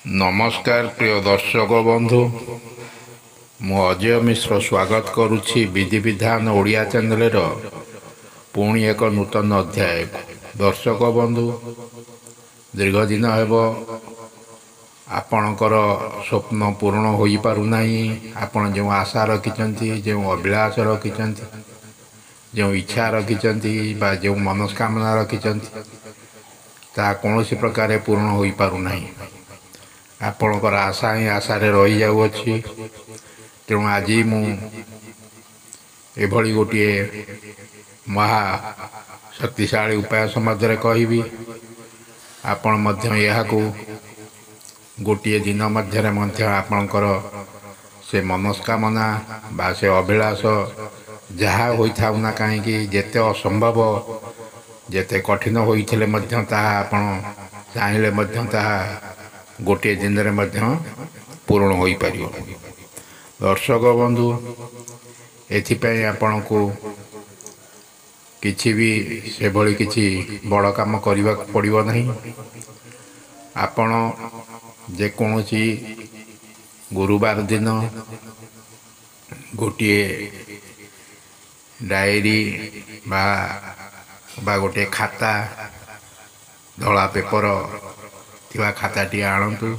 नमस्कार प्रिय दर्शक बंधु मु अजय मिश्र स्वागत करुछि विधि विधान ओडिया चैनल पुणी एक नूतन अध्याय। दर्शक बंधु दीर्घ दिन हेब आपणकर स्वप्न पूर्ण हो पारुना। आपण जो आशा रखिंट जो अभिलाष रखिंट जो इच्छा रखिंट जो मनस्कामना रखिंट ता कौन प्रकार पूर्ण हो पारुना। आपणकर आशा ही आशार रही जाऊँगी। तेणु आज मुझे गोटे महा शक्तिशाली उपाय सम्बन्ध कहि आपण गोटे दिन मध्य आपणकर से मनस्कामना बा से अभिलाष जहाँ होता ना कहीं जेते असंभव जेते कठिन होता आपण चाहिए गोटे दिन में पूर्ण हो पार। दर्शक बंधु एथिपाई आपण को किछि भी से भली किछि बड़ काम करने पड़ो नहीं। आपण जेकोसी गुरुवार दिन गोटे डायरी बा गोटे खाता धला पेपर थिवा खाताटी आणतु।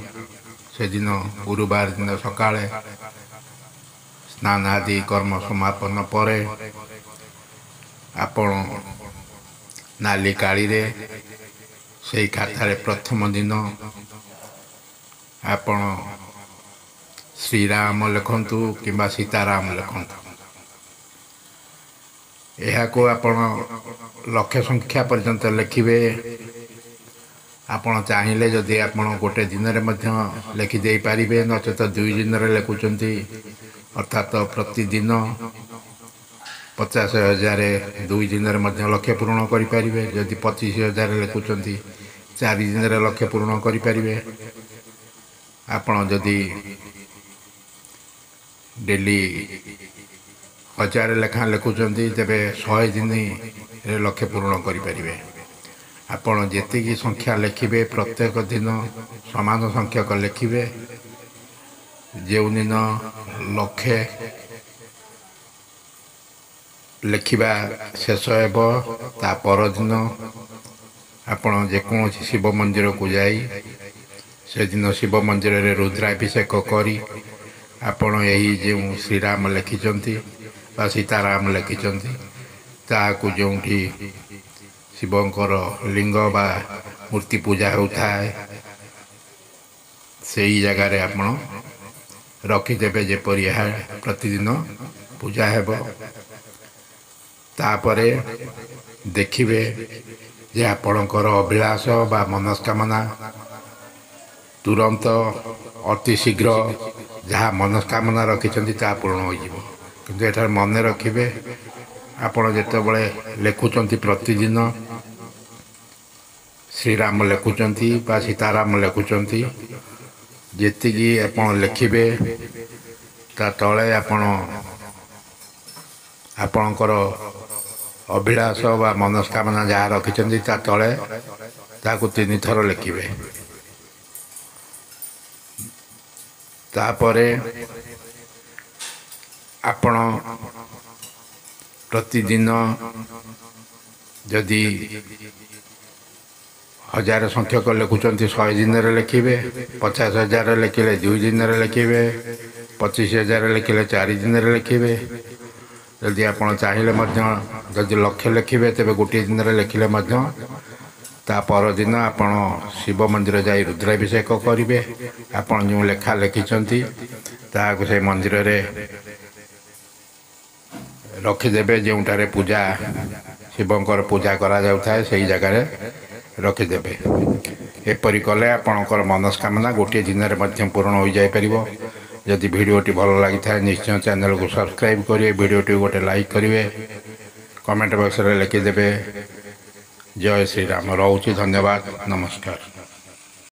से दिन गुरुवार दिन सकाळे स्नान आदि कर्म समापन पर आपण नाली काली रे से खातार प्रथम दिन आपण श्रीराम लिखंतु किंबा सीताराम लिखंतु। यह को आपण लक्ष्य संख्या पर्यंत लिखिबे। आपण चाहिए जदि आपण गोटे दिन में लिखिदे पारे नचेत 2 दिन लिखुंट अर्थात प्रतिदिन 50,000 2 दिन में लक्ष्य पूर्ण करें। जदि 25,000 लिखुंट 4 दिन लक्ष्य पूर्ण करें। आपण जदि डेली 1000 लेखा लिखुंट तेरे 100 दिन लक्ष्य पूर्ण करें। आपण जेतिकी संख्या लिखिबे प्रत्येक दिन समान संख्यक लिखिबे। जो दिन लक्षे लिखा शेष ता पर दिन आपण जेकोसी शिव मंदिर को जाई से दिन शिव मंदिर रे रुद्राभिषेक करी आपण यही जो श्रीराम लिखिंट बा सीताराम लिखिंट ताकू जो शिवंकर लिंग बा मूर्ति पूजा होता है से ही जगार आपण रखिदेवे जेपरी प्रतिदिन पूजा हेब। तापरे देखिबे जे आपणकर अभिलाष बा मनस्कामना तुरंत अति शीघ्र जहाँ मनस्कामना रखिंट ता पूर्ण हो। किंतु एठार मन रखिबे आपण जेतेबेले लिखुंट प्रतिदिन श्रीराम लिखुंट बा सीताराम लिखुंट जेतिकी आपण लिखिबे ता तले आपणकर अभिलाष बा मनस्कामना जहाँ रखिंट ता तले ताकू 3 थर लिखिबे। तापरे आपण प्रतिदिन जदि 1000 संख्यक लिखुंट 100 दिन लिखिबे। 50,000 लिखिले 2 दिन लिखिबे। 25,000 लिखिले 4 दिन लिखिबे। जदि आपण चाहिए जदि लक्ष्य लिखिबे तेबे गोटे दिन लिखिले ता पर दिन आपण शिव मंदिर जाई रुद्राभिषेक करिवे। आपण जो लेखा लिखिंट ताकू से मंदिर रे रखिदेवे। जोटारे पूजा शिवंकर पूजा करा जाउथा है सही जगह रखिदेवे। एपरी कले आपणकर मनस्कामना गोटे दिन में पूर्ण हो जाई परिबो। जदि वीडियोटी भल लगी था निश्चय चैनल को सब्सक्राइब करिए। वीडियोटी गोटे लाइक करिए। कमेंट बॉक्स रे लिखिदेवे। जय श्री राम। रोची धन्यवाद। नमस्कार।